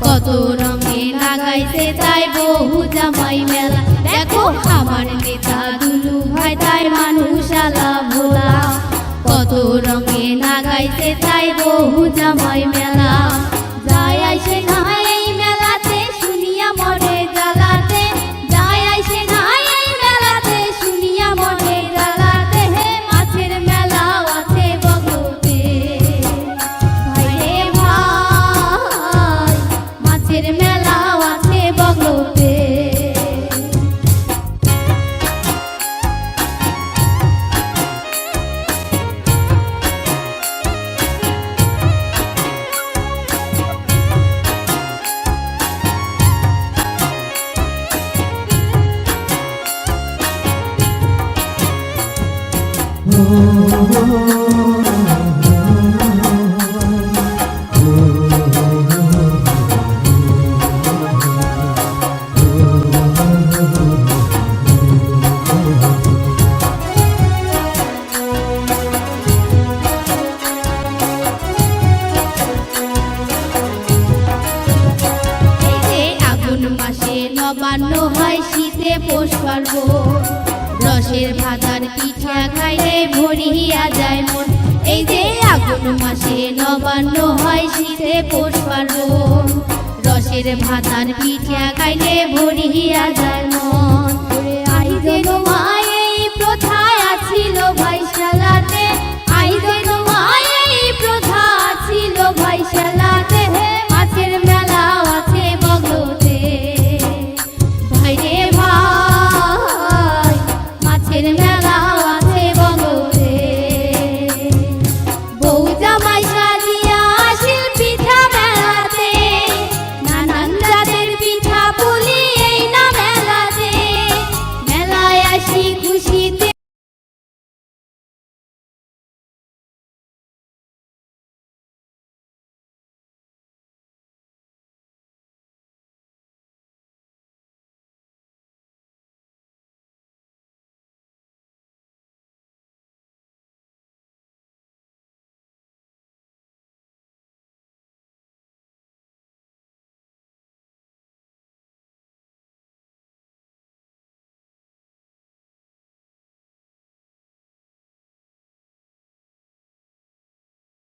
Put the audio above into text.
কত রঙে লাগাইতে চাই বহু জামাই মেলা। দেখো আমার নেতা দুলু ভাই তাই মানুষ আলা ভোলা, কত রঙে লাগাইতে চাই বহু জামাই মেলা। যাই আইসে না এই মেলাতে শুনিয়া মনে জ্বালাতে, যাই আইসে না এই মেলাতে শুনিয়া মনে জ্বালাতে। হে মাছের মেলাও আছে বগলতে, ভাই রে ভাই মাছের মেলাও আছে বগলতে। নবান্ন হয় শীতে পৌষ পার্বণ, রসের ভাতার পিঠা খাইলে ভরিয়া যায় মন। এই যে আগুন মাসে নবান্ন হয় শীতে পৌষ পার্বণ, রসের ভাতার পিঠা খাইলে ভরিয়া যায় মন। আই যে